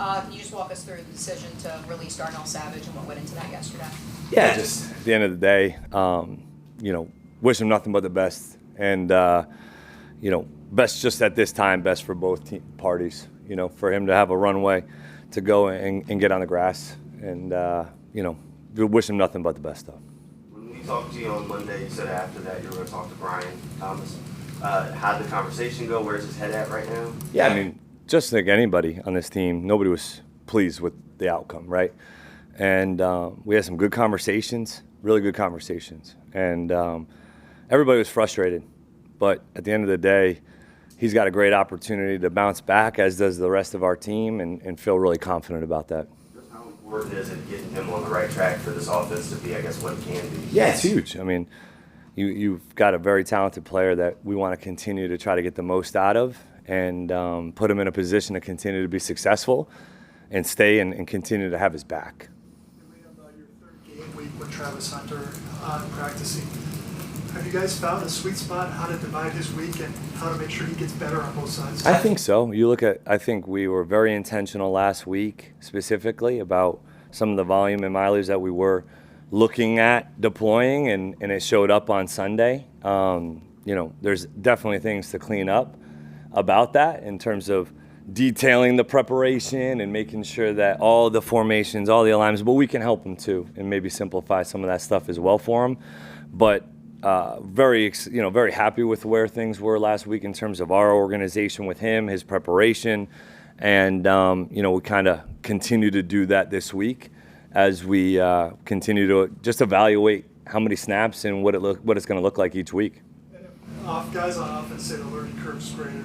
Can you just walk us through the decision to release Darnell Savage and what went into that yesterday? Yeah, just at the end of the day, wish him nothing but the best. And, best just at this time, best for both parties, for him to have a runway to go and get on the grass. And, wish him nothing but the best, though. When we talked to you on Monday, you said after that you were going to talk to Brian Thomas. How'd the conversation go? Where's his head at right now? Yeah, I mean, just like anybody on this team, nobody was pleased with the outcome, right? And we had some good conversations, really good conversations. And everybody was frustrated. But at the end of the day, he's got a great opportunity to bounce back, as does the rest of our team, and feel really confident about that. How important is it getting him on the right track for this offense to be, I guess, what it can be? Yeah, it's huge. I mean, you've got a very talented player that we want to continue to try to get the most out of and put him in a position to continue to be successful and stay and continue to have his back. About your third game week with Travis Hunter practicing, have you guys found a sweet spot how to divide his week and how to make sure he gets better on both sides? I think so. I think we were very intentional last week specifically about some of the volume and mileage that we were looking at deploying, and it showed up on Sunday. There's definitely things to clean up about that in terms of detailing the preparation and making sure that all the formations, all the alignments, but we can help him too and maybe simplify some of that stuff as well for him. But very happy with where things were last week in terms of our organization with him, his preparation, and we kind of continue to do that this week as we continue to just evaluate how many snaps and what it's going to look like each week. Guys on offense say the learning curve's greater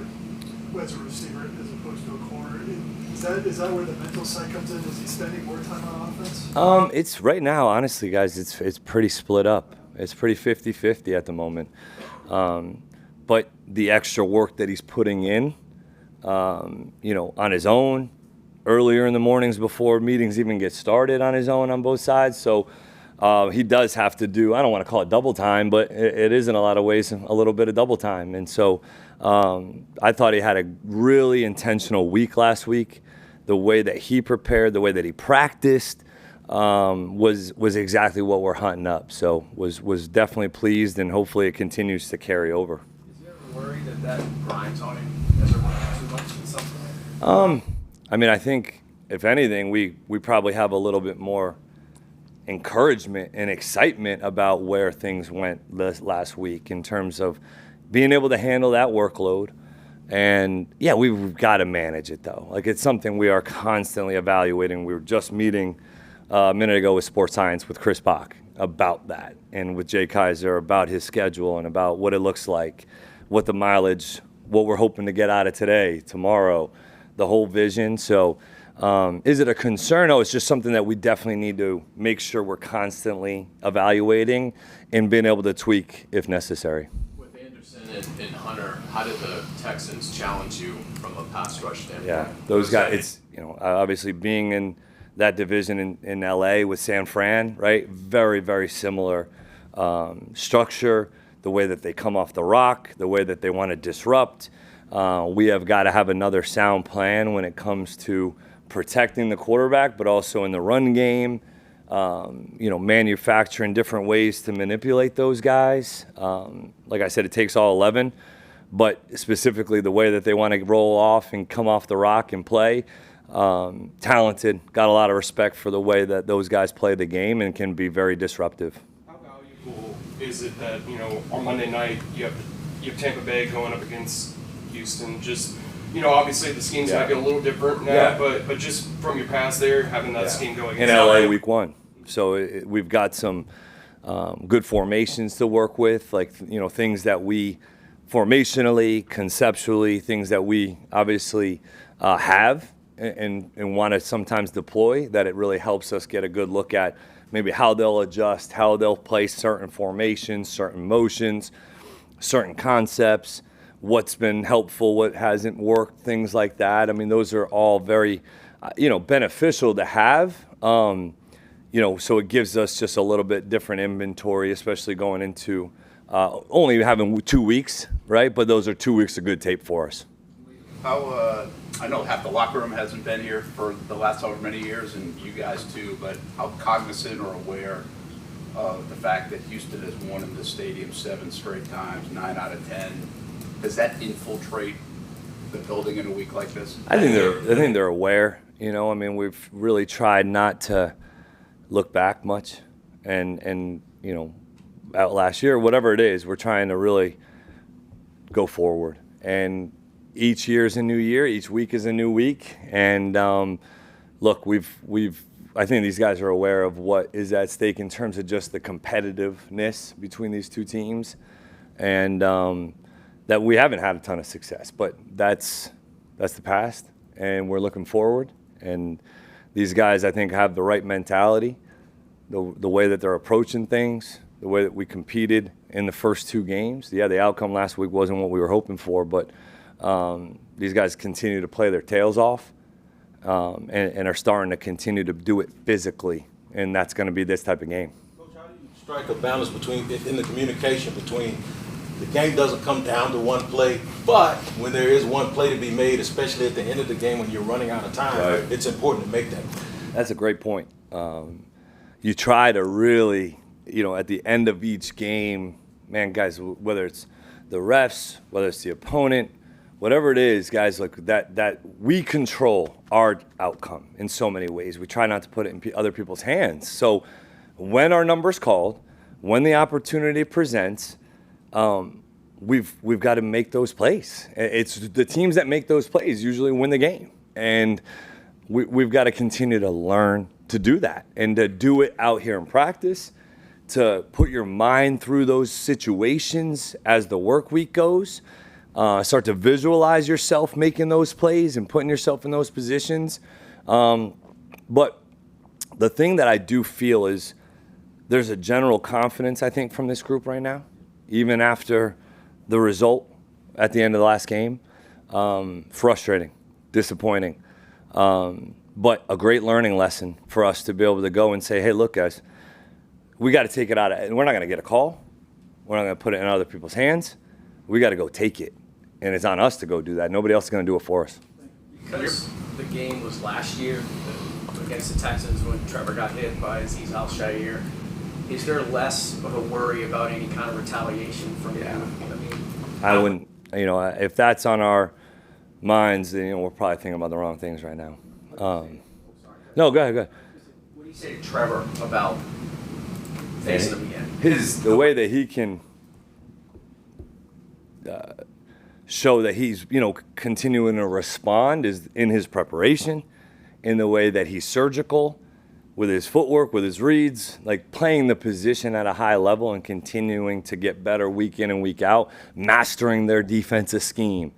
as a receiver as opposed to a corner. Is that where the mental side comes in? Is he spending more time on offense? It's right now, honestly, guys, it's pretty split up. It's pretty 50-50 at the moment. But the extra work that he's putting in, on his own, earlier in the mornings before meetings even get started on his own on both sides. So he does have to do, I don't want to call it double time, but it is in a lot of ways a little bit of double time. And so I thought he had a really intentional week last week. The way that he prepared, the way that he practiced, was exactly what we're hunting up. So was definitely pleased, and hopefully it continues to carry over. Is there a worry that Brian taught him as a runner too much in something? I think if anything, we probably have a little bit more encouragement and excitement about where things went last week in terms of being able to handle that workload. And yeah, we've got to manage it though. Like, it's something we are constantly evaluating. We were just meeting a minute ago with Sports Science with Chris Bach about that, and with Jay Kaiser about his schedule and about what it looks like, what the mileage, what we're hoping to get out of today, tomorrow, the whole vision. So is it a concern? No, it's just something that we definitely need to make sure we're constantly evaluating and being able to tweak if necessary. With Anderson and Hunter, how did the Texans challenge you from a pass rush standpoint? Yeah, those guys, it's, obviously being in that division in LA with San Fran, right? Very, very similar structure, the way that they come off the rock, the way that they want to disrupt. We have got to have another sound plan when it comes to protecting the quarterback, but also in the run game, manufacturing different ways to manipulate those guys. Like I said, it takes all 11, but specifically the way that they want to roll off and come off the rock and play. Talented, got a lot of respect for the way that those guys play the game and can be very disruptive. How valuable is it that, on Monday night you have Tampa Bay going up against Houston? Just, obviously the schemes might be a little different now, but just from your past there, having that scheme going in LA week one. So we've got some good formations to work with, like, things that we formationally, conceptually, things that we obviously have and want to sometimes deploy, that it really helps us get a good look at maybe how they'll adjust, how they'll play certain formations, certain motions, certain concepts, what's been helpful, what hasn't worked, things like that. I mean, those are all very, beneficial to have. So it gives us just a little bit different inventory, especially going into only having 2 weeks, right? But those are 2 weeks of good tape for us. I know half the locker room hasn't been here for the last however many years, and you guys too, but how cognizant or aware of the fact that Houston has won in this stadium 7 straight times, 9 out of 10? Does that infiltrate the building in a week like this? I think they're aware. You know, I mean, we've really tried not to look back much, and you know, out last year, whatever it is, we're trying to really go forward. And each year is a new year. Each week is a new week. And look, I think these guys are aware of what is at stake in terms of just the competitiveness between these two teams, and that we haven't had a ton of success. But that's the past, and we're looking forward. And these guys, I think, have the right mentality, the way that they're approaching things, the way that we competed in the first 2 games. Yeah, the outcome last week wasn't what we were hoping for, but these guys continue to play their tails off and are starting to continue to do it physically, and that's going to be this type of game. Coach, how do you strike a balance in the communication between the game doesn't come down to one play, but when there is one play to be made, especially at the end of the game when you're running out of time, right, it's important to make that play. That's a great point. You try to really, you know, at the end of each game, man, guys, whether it's the refs, whether it's the opponent, whatever it is, guys, like that we control our outcome in so many ways. We try not to put it in other people's hands. So when our number's called, when the opportunity presents, we've got to make those plays. It's the teams that make those plays usually win the game, and we've got to continue to learn to do that and to do it out here in practice, to put your mind through those situations as the work week goes, start to visualize yourself making those plays and putting yourself in those positions. But the thing that I do feel is there's a general confidence, I think, from this group right now, even after the result at the end of the last game. Frustrating, disappointing, but a great learning lesson for us to be able to go and say, hey, look, guys, we got to take it out of, and we're not going to get a call. We're not going to put it in other people's hands. We got to go take it, and it's on us to go do that. Nobody else is going to do it for us. Because the game was last year against the Texans when Trevor got hit by Azeez Al-Shaair, is there less of a worry about any kind of retaliation from you? I mean, I wouldn't, you know, if that's on our minds, then, you know, we're probably thinking about the wrong things right now. No, go ahead. What do you say to Trevor about facing him again? The way that he can show that he's, you know, continuing to respond is in his preparation, in the way that he's surgical with his footwork, with his reads, like playing the position at a high level and continuing to get better week in and week out, mastering their defensive scheme,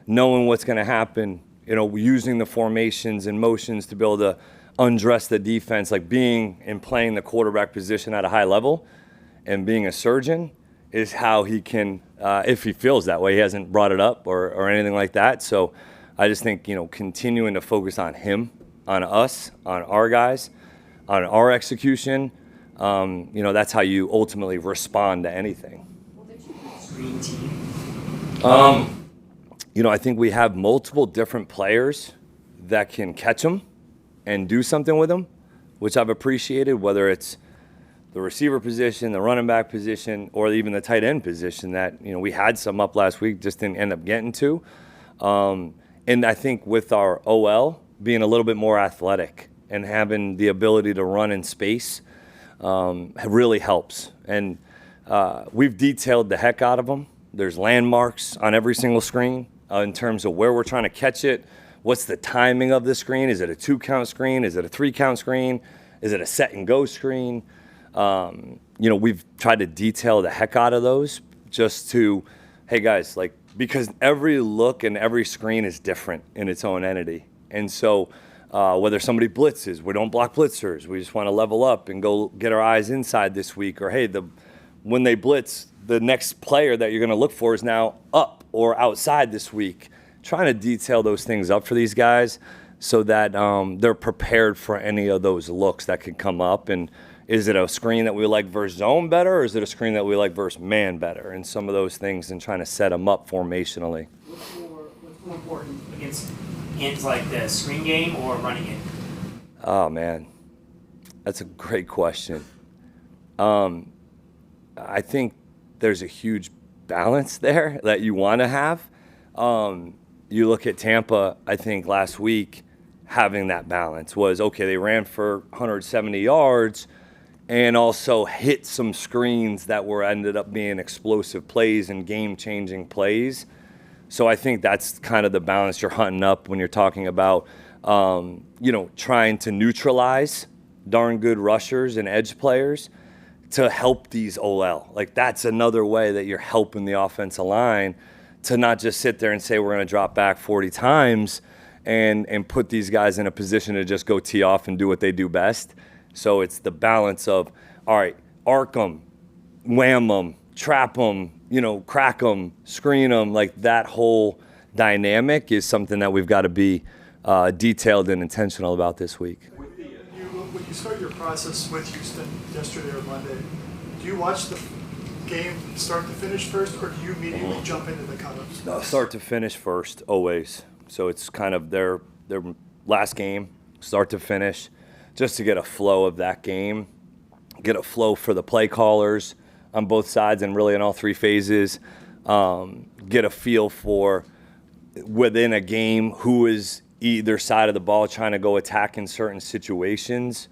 knowing what's going to happen, you know, using the formations and motions to be able to undress the defense, like being and playing the quarterback position at a high level and being a surgeon is how he can, if he feels that way. He hasn't brought it up or anything like that. So I just think, you know, continuing to focus on him, on us, on our guys, on our execution, you know, that's how you ultimately respond to anything. Screen team. You know, I think we have multiple different players that can catch them and do something with them, which I've appreciated, whether it's the receiver position, the running back position, or even the tight end position that, you know, we had some up last week, just didn't end up getting to. And I think with our OL being a little bit more athletic and having the ability to run in space really helps. And we've detailed the heck out of them. There's landmarks on every single screen in terms of where we're trying to catch it. What's the timing of the screen? Is it a 2-count screen? Is it a 3-count screen? Is it a set-and-go screen? You know, we've tried to detail the heck out of those just to, hey, guys, like, because every look and every screen is different in its own entity. And so whether somebody blitzes, we don't block blitzers. We just want to level up and go get our eyes inside this week. Or, hey, when they blitz, the next player that you're going to look for is now up or outside this week. Trying to detail those things up for these guys so that they're prepared for any of those looks that could come up. And is it a screen that we like versus zone better, or is it a screen that we like versus man better? And some of those things, and trying to set them up formationally. What's more important against like the screen game or running it? Oh man, that's a great question. I think there's a huge balance there that you want to have. You look at Tampa, I think last week, having that balance was, okay, they ran for 170 yards and also hit some screens that ended up being explosive plays and game-changing plays. So I think that's kind of the balance you're hunting up when you're talking about, trying to neutralize darn good rushers and edge players to help these OL. Like, that's another way that you're helping the offensive line to not just sit there and say we're going to drop back 40 times and put these guys in a position to just go tee off and do what they do best. So it's the balance of, all right, arc them, wham them, trap them, crack them, screen them. Like, that whole dynamic is something that we've got to be detailed and intentional about this week. When you start your process with Houston yesterday or Monday, do you watch the game start to finish first, or do you immediately jump into the cut-ups? No, start to finish first, always. So it's kind of their last game, start to finish, just to get a flow of that game, get a flow for the play callers on both sides and really in all three phases, get a feel for within a game who is either side of the ball trying to go attack in certain situations,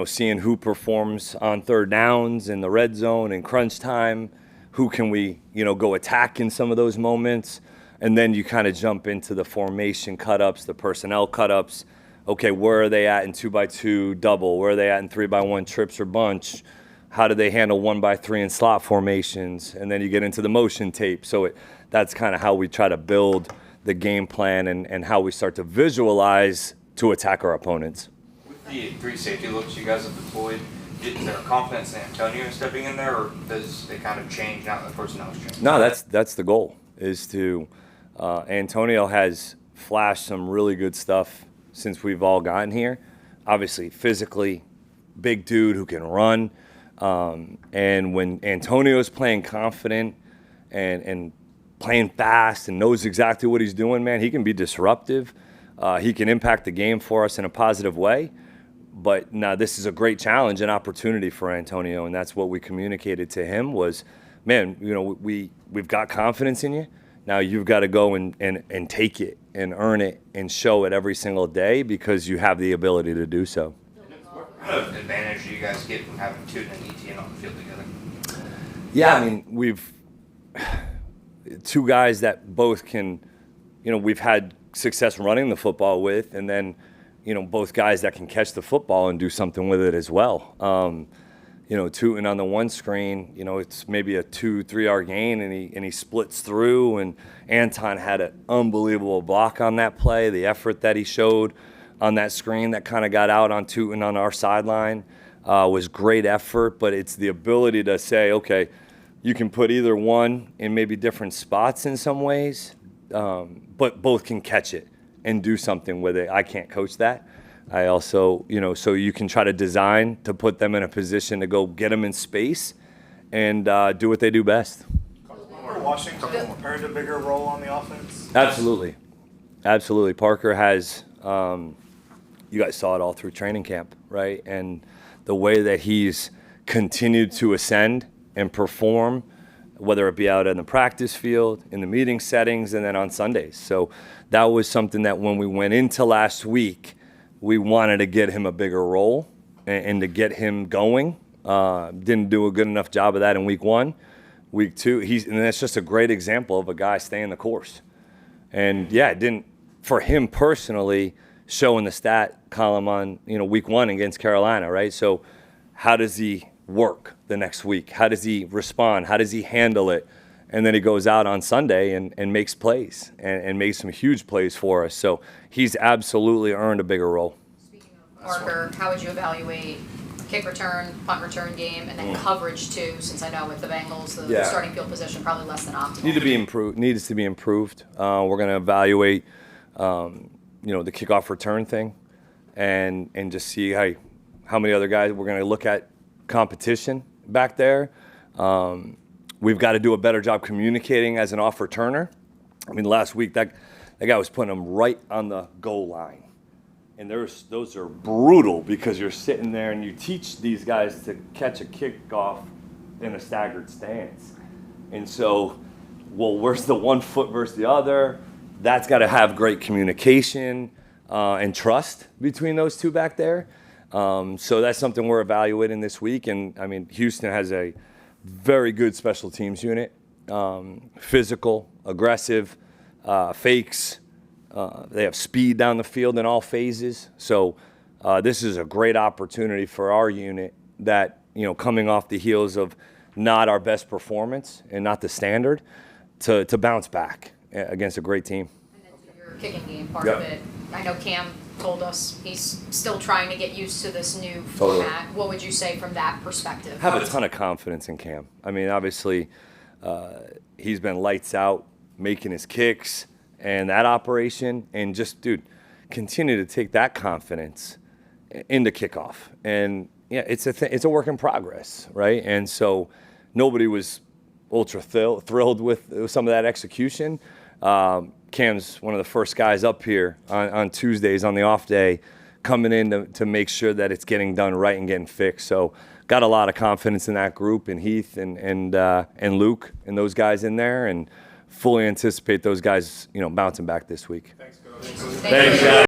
seeing who performs on third downs in the red zone and crunch time, who can we, go attack in some of those moments. And then you kind of jump into the formation cut-ups, the personnel cut-ups. Okay, where are they at in 2x2 double? Where are they at in 3x1 trips or bunch? How do they handle 1x3 in slot formations? And then you get into the motion tape. So that's kind of how we try to build the game plan and how we start to visualize to attack our opponents. With the 3 safety looks you guys have deployed, is there confidence in Antonio stepping in there, or does it kind of change now that the personnel has changed? No, that's the goal, is to Antonio has flashed some really good stuff since we've all gotten here. Obviously, physically, big dude who can run. And when Antonio's playing confident and playing fast and knows exactly what he's doing, man, he can be disruptive. He can impact the game for us in a positive way. But now this is a great challenge and opportunity for Antonio, and that's what we communicated to him was, man, we've got confidence in you. Now you've got to go and take it and earn it and show it every single day because you have the ability to do so. What kind of advantage do you guys get from having Tootin and Etienne on the field together? Yeah, I mean, we've two guys that both can, we've had success running the football with, and then, both guys that can catch the football and do something with it as well. Tootin on the one screen, it's maybe a 2-3 yard gain, and he splits through, and Anton had an unbelievable block on that play. The effort that he showed on that screen that kind of got out on Tootin on our sideline was great effort, but it's the ability to say, okay, you can put either one in maybe different spots in some ways, but both can catch it and do something with it. I can't coach that. I also, so you can try to design to put them in a position to go get them in space and do what they do best. Washington earned a bigger role on the offense? Absolutely. Absolutely. Parker has, you guys saw it all through training camp, right? And the way that he's continued to ascend and perform, whether it be out in the practice field, in the meeting settings, and then on Sundays. So that was something that when we went into last week, we wanted to get him a bigger role and to get him going. Didn't do a good enough job of that in week 1. Week 2, and that's just a great example of a guy staying the course. And yeah, it didn't, for him personally, show in the stat column on, week 1 against Carolina, right? So how does he work the next week? How does he respond? How does he handle it? And then he goes out on Sunday and makes plays and makes some huge plays for us. So he's absolutely earned a bigger role. Speaking of Parker, how would you evaluate kick return, punt return game, and then coverage too, since I know with the Bengals, the starting field position probably less than optimal? Needs to be improved. We're going to evaluate, the kickoff return thing and just see how many other guys we're going to look at competition back there. We've got to do a better job communicating as an off returner. I mean, last week that that guy was putting them right on the goal line. And those are brutal because you're sitting there and you teach these guys to catch a kickoff in a staggered stance. And so, well, where's the one foot versus the other? That's got to have great communication and trust between those two back there. So that's something we're evaluating this week. And, I mean, Houston has a very good special teams unit, physical, aggressive, fakes. They have speed down the field in all phases. So this is a great opportunity for our unit that, coming off the heels of not our best performance and not the standard, to bounce back against a great team. And then to your kicking game part of it, I know Cam told us he's still trying to get used to this new format. What would you say from that perspective? I have a ton of confidence in Cam. I mean, obviously, he's been lights out making his kicks and that operation, and just, dude, continue to take that confidence into kickoff. And yeah, it's a work in progress, right? And so nobody was ultra thrilled with some of that execution. Cam's one of the first guys up here on Tuesdays on the off day, coming in to make sure that it's getting done right and getting fixed. So got a lot of confidence in that group, and Heath and Luke and those guys in there, and fully anticipate those guys, bouncing back this week. Thanks, Coach. Thanks, guys.